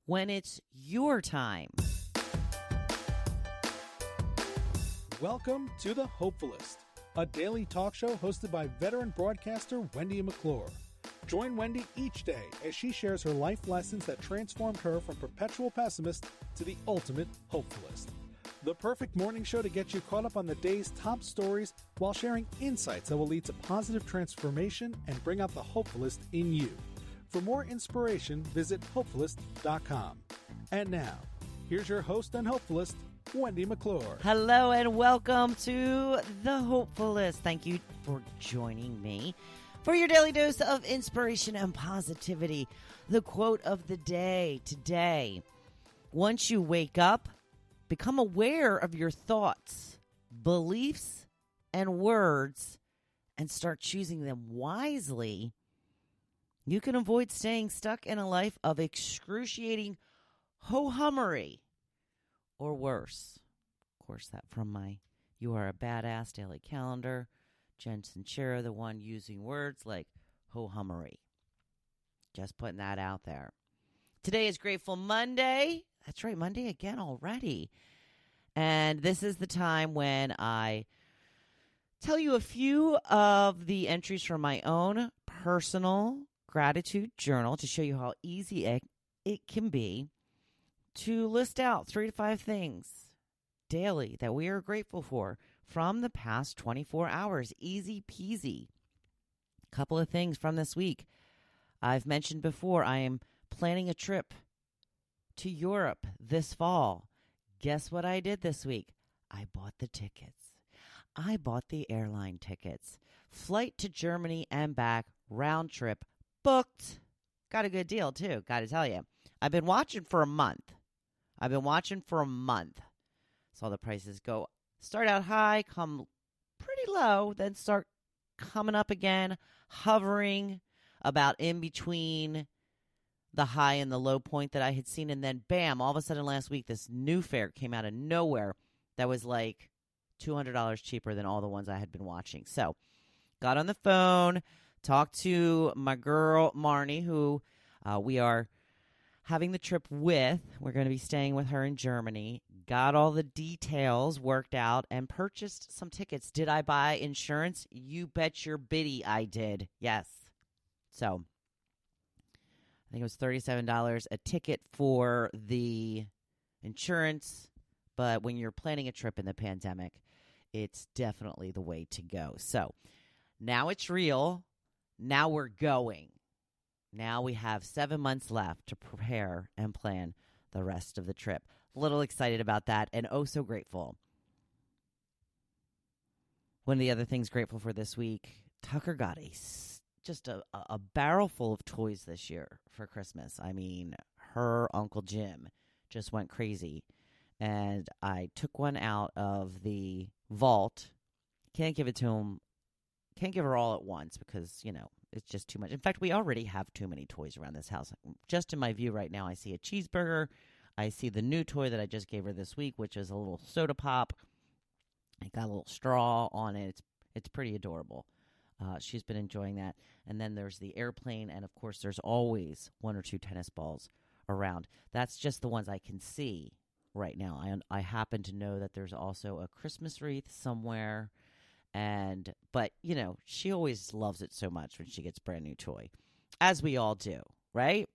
when it's your time. Welcome to the Hopefulist, a daily talk show hosted by veteran broadcaster Wendy McClure. Join Wendy each day as she shares her life lessons that transformed her from perpetual pessimist to the ultimate hopefulist. The perfect morning show to get you caught up on the day's top stories while sharing insights that will lead to positive transformation and bring out the hopefulist in you. For more inspiration, visit hopefulist.com. And now, here's your host and hopefulist, Wendy McClure. Hello and welcome to the Hopefulist. Thank you for joining me for your daily dose of inspiration and positivity. The quote of the day today: once you wake up, become aware of your thoughts, beliefs, and words, and start choosing them wisely. You can avoid staying stuck in a life of excruciating ho-hummery or worse. Of course, that from my You Are a Badass daily calendar. Jen Sincero, the one using words like ho-hummery. Just putting that out there. Today is Grateful Monday. That's right, Monday again already. And this is the time when I tell you a few of the entries from my own personal gratitude journal to show you how easy it can be to list out 3 to 5 things daily that we are grateful for from the past 24 hours. Easy peasy. A couple of things from this week. I've mentioned before, I am planning a trip to Europe this fall. Guess what I did this week? I bought the tickets. I bought the airline tickets. Flight to Germany and back, round trip, booked. Got a good deal, too, got to tell you. I've been watching for a month. Saw the prices start out high, come pretty low, then start coming up again, hovering about in between the high and the low point that I had seen. And then, bam, all of a sudden last week, this new fare came out of nowhere that was like $200 cheaper than all the ones I had been watching. So got on the phone, talked to my girl, Marnie, who we are having the trip with. We're going to be staying with her in Germany. Got all the details worked out and purchased some tickets. Did I buy insurance? You bet your biddy I did. Yes. So I think it was $37 a ticket for the insurance. But when you're planning a trip in the pandemic, it's definitely the way to go. So now it's real. Now we're going. Now we have 7 months left to prepare and plan the rest of the trip. A little excited about that and oh so grateful. One of the other things grateful for this week, Tucker got just a barrel full of toys this year for Christmas. I mean, her Uncle Jim just went crazy. And I took one out of the vault. Can't give it to him. Can't give her all at once because, it's just too much. In fact, we already have too many toys around this house. Just in my view right now, I see a cheeseburger. I see the new toy that I just gave her this week, which is a little soda pop. It got a little straw on it. It's pretty adorable. She's been enjoying that. And then there's the airplane, and, of course, there's always 1 or 2 tennis balls around. That's just the ones I can see right now. I happen to know that there's also a Christmas wreath somewhere. But she always loves it so much when she gets a brand new toy, as we all do, right?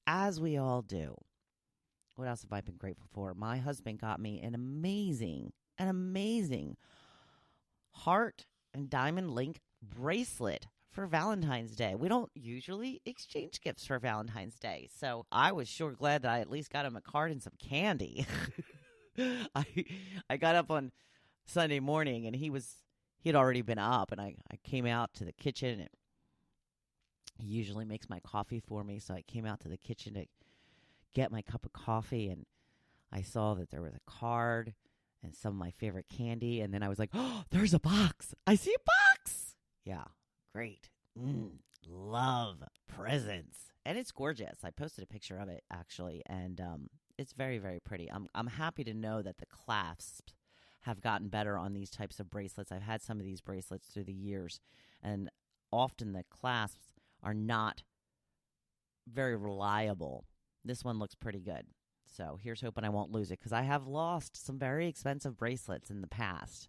As we all do. What else have I been grateful for? My husband got me an amazing heart and diamond link bracelet for Valentine's Day. We don't usually exchange gifts for Valentine's Day, so I was sure glad that I at least got him a card and some candy. I got up on Sunday morning and he'd already been up, and I came out to the kitchen. And he usually makes my coffee for me, so I came out to the kitchen to get my cup of coffee, and I saw that there was a card and some of my favorite candy, and then I was like, oh, there's a box. I see a box. Yeah, great. Love presents. And it's gorgeous. I posted a picture of it, actually, and it's very, very pretty. I'm happy to know that the clasps have gotten better on these types of bracelets. I've had some of these bracelets through the years, and often the clasps are not very reliable This one looks pretty good. So here's hoping I won't lose it because I have lost some very expensive bracelets in the past.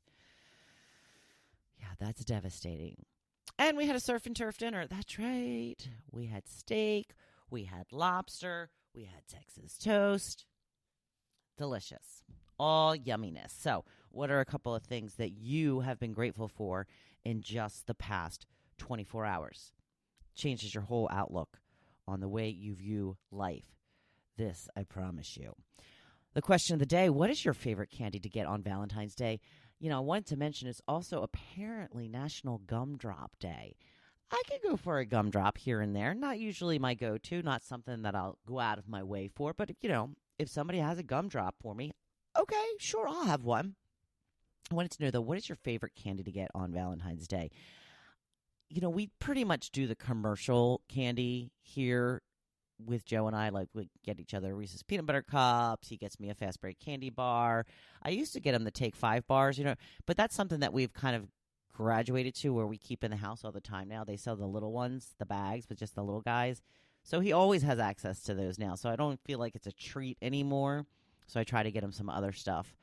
Yeah, that's devastating. And we had a surf and turf dinner. That's right. We had steak. We had lobster. We had Texas toast. Delicious. All yumminess. So what are a couple of things that you have been grateful for in just the past 24 hours? Changes your whole outlook on the way you view life. This, I promise you. The question of the day, what is your favorite candy to get on Valentine's Day? You know, I wanted to mention it's also apparently National Gumdrop Day. I could go for a gumdrop here and there. Not usually my go-to, not something that I'll go out of my way for. But, you know, if somebody has a gumdrop for me, okay, sure, I'll have one. I wanted to know, though, what is your favorite candy to get on Valentine's Day? You know, we pretty much do the commercial candy here with Joe and I. Like, we get each other Reese's peanut butter cups. He gets me a fast break candy bar. I used to get him the Take 5 bars, you know, but that's something that we've kind of graduated to where we keep in the house all the time now. They sell the little ones, the bags with just the little guys. So he always has access to those now. So I don't feel like it's a treat anymore. So I try to get him some other stuff.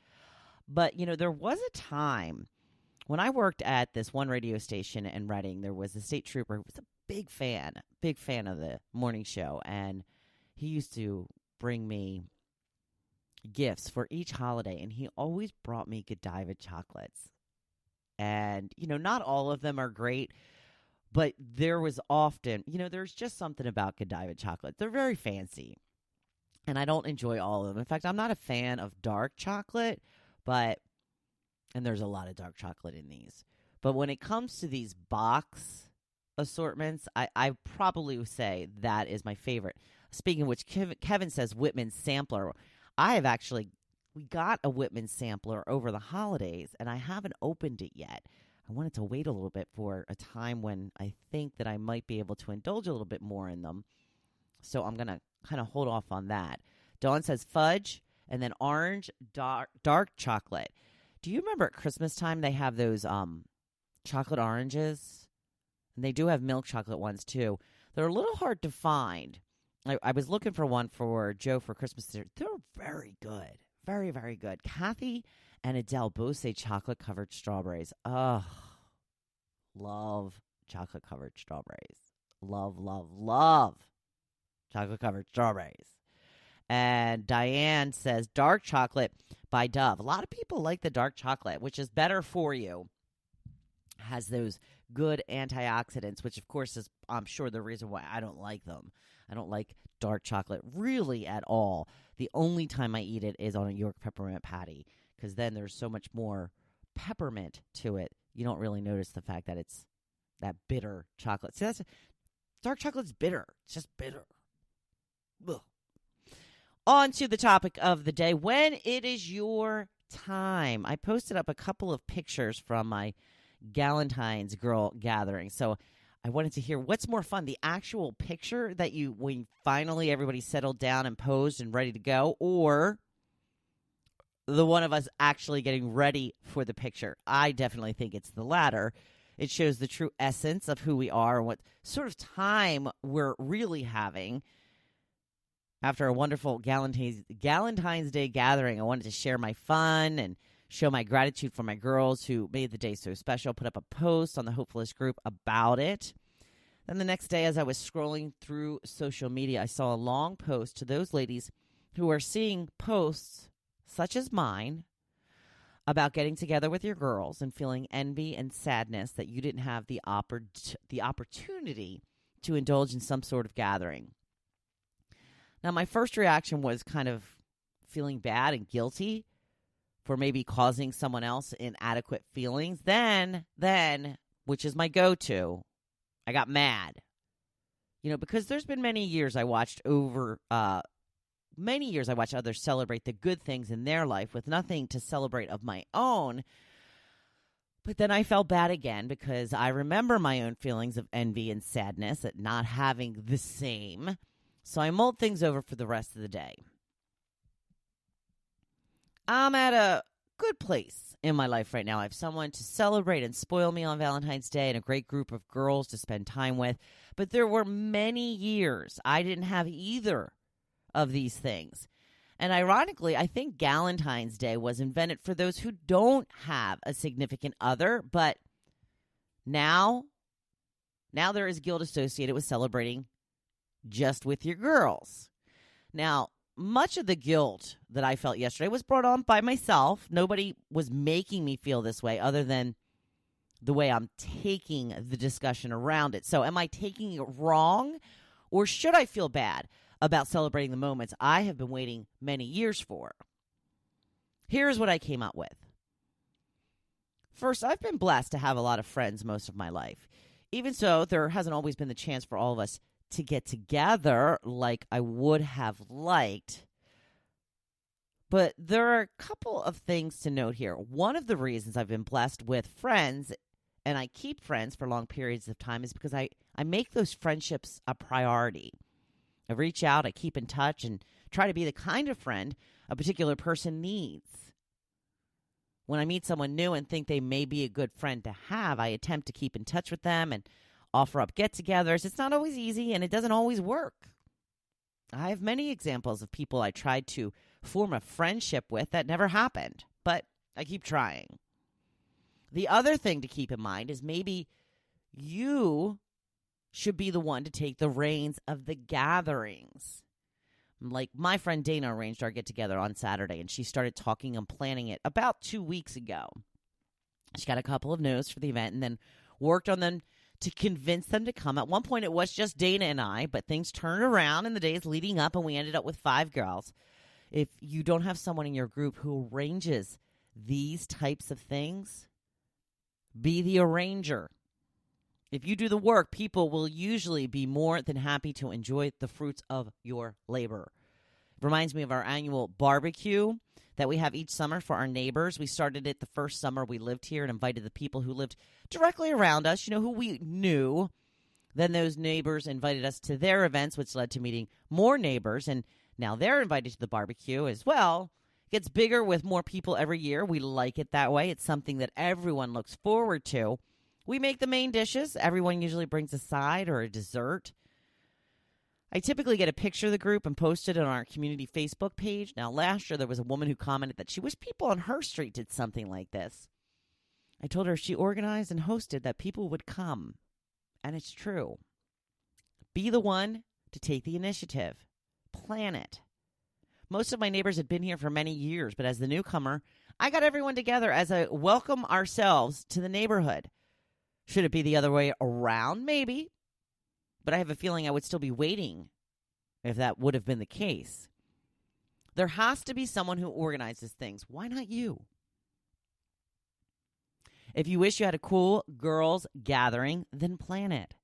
But, you know, there was a time when I worked at this one radio station in Reading, there was a state trooper who was a big fan of the morning show. And he used to bring me gifts for each holiday. And he always brought me Godiva chocolates. And, you know, not all of them are great. But there was often, you know, there's just something about Godiva chocolate. They're very fancy. And I don't enjoy all of them. In fact, I'm not a fan of dark chocolate, and there's a lot of dark chocolate in these. But when it comes to these box assortments, I probably would say that is my favorite. Speaking of which, Kevin says Whitman sampler. We got a Whitman sampler over the holidays, and I haven't opened it yet. I wanted to wait a little bit for a time when I think that I might be able to indulge a little bit more in them. So I'm going to kind of hold off on that. Dawn says fudge and then orange dark chocolate. Do you remember at Christmas time they have those chocolate oranges? And they do have milk chocolate ones too. They're a little hard to find. I was looking for one for Joe for Christmas. They're very good. Very, very good. Kathy and Adele both say chocolate-covered strawberries. Oh, love chocolate-covered strawberries. Love, love, love chocolate-covered strawberries. And Diane says dark chocolate by Dove. A lot of people like the dark chocolate, which is better for you. Has those good antioxidants, which, of course, is, I'm sure, the reason why I don't like them. I don't like dark chocolate really at all. The only time I eat it is on a York peppermint patty, because then there's so much more peppermint to it. You don't really notice the fact that it's that bitter chocolate. See, dark chocolate's bitter. It's just bitter. Ugh. On to the topic of the day. When it is your time. I posted up a couple of pictures from my Valentine's girl gathering. So I wanted to hear what's more fun, the actual picture that when finally everybody settled down and posed and ready to go, or the one of us actually getting ready for the picture. I definitely think it's the latter. It shows the true essence of who we are and what sort of time we're really having. After a wonderful Valentine's Day gathering, I wanted to share my fun and show my gratitude for my girls who made the day so special. Put up a post on the Hopefulist group about it. Then the next day, as I was scrolling through social media, I saw a long post to those ladies who are seeing posts such as mine about getting together with your girls and feeling envy and sadness that you didn't have the opportunity to indulge in some sort of gathering. Now, my first reaction was kind of feeling bad and guilty for maybe causing someone else inadequate feelings. Then, which is my go-to, I got mad. You know, because there's been many years I watched others celebrate the good things in their life with nothing to celebrate of my own. But then I felt bad again because I remember my own feelings of envy and sadness at not having the same. So I mulled things over for the rest of the day. I'm at a good place in my life right now. I have someone to celebrate and spoil me on Valentine's Day and a great group of girls to spend time with. But there were many years I didn't have either of these things. And ironically, I think Valentine's Day was invented for those who don't have a significant other, but now there is guilt associated with celebrating just with your girls. Now, much of the guilt that I felt yesterday was brought on by myself. Nobody was making me feel this way other than the way I'm taking the discussion around it. So am I taking it wrong, or should I feel bad about celebrating the moments I have been waiting many years for? Here's what I came up with. First, I've been blessed to have a lot of friends most of my life. Even so, there hasn't always been the chance for all of us to get together like I would have liked. But there are a couple of things to note here. One of the reasons I've been blessed with friends, and I keep friends for long periods of time, is because I make those friendships a priority. I reach out, I keep in touch, and try to be the kind of friend a particular person needs. When I meet someone new and think they may be a good friend to have, I attempt to keep in touch with them and offer up get-togethers. It's not always easy, and it doesn't always work. I have many examples of people I tried to form a friendship with that never happened, but I keep trying. The other thing to keep in mind is maybe you should be the one to take the reins of the gatherings. Like my friend Dana arranged our get-together on Saturday, and she started talking and planning it about 2 weeks ago. She got a couple of no's for the event and then worked on them to convince them to come. At one point, it was just Dana and I, but things turned around in the days leading up, and we ended up with 5 girls. If you don't have someone in your group who arranges these types of things, be the arranger. If you do the work, people will usually be more than happy to enjoy the fruits of your labor. It reminds me of our annual barbecue that we have each summer for our neighbors. We started it the first summer we lived here and invited the people who lived directly around us, who we knew. Then those neighbors invited us to their events, which led to meeting more neighbors, and now they're invited to the barbecue as well. It gets bigger with more people every year. We like it that way. It's something that everyone looks forward to. We make the main dishes. Everyone usually brings a side or a dessert. I typically get a picture of the group and post it on our community Facebook page. Now, last year there was a woman who commented that she wished people on her street did something like this. I told her she organized and hosted that people would come. And it's true. Be the one to take the initiative. Plan it. Most of my neighbors had been here for many years, but as the newcomer, I got everyone together as a welcome ourselves to the neighborhood. Should it be the other way around? Maybe. But I have a feeling I would still be waiting if that would have been the case. There has to be someone who organizes things. Why not you? If you wish you had a cool girls' gathering, then plan it.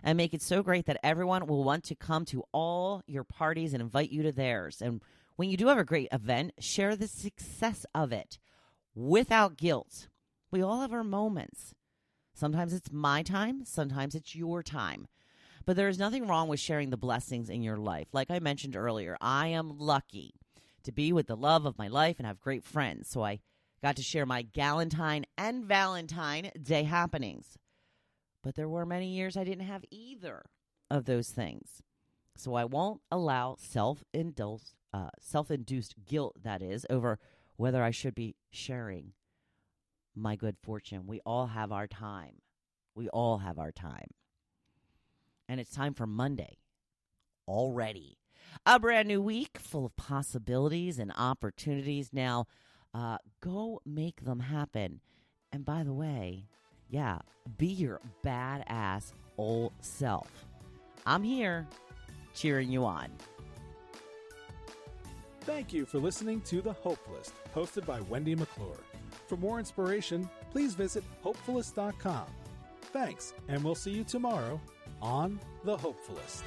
And make it so great that everyone will want to come to all your parties and invite you to theirs. And when you do have a great event, share the success of it without guilt. We all have our moments. Sometimes it's my time, sometimes it's your time. But there is nothing wrong with sharing the blessings in your life. Like I mentioned earlier, I am lucky to be with the love of my life and have great friends. So I got to share my Galentine and Valentine Day happenings. But there were many years I didn't have either of those things. So I won't allow self-induced guilt, that is, over whether I should be sharing my good fortune. We all have our time. We all have our time. And it's time for Monday already. A brand new week full of possibilities and opportunities. Now, go make them happen. And by the way, be your badass old self. I'm here cheering you on. Thank you for listening to The Hopefulist, hosted by Wendy McClure. For more inspiration, please visit hopefulist.com. Thanks, and we'll see you tomorrow on The Hopefulist.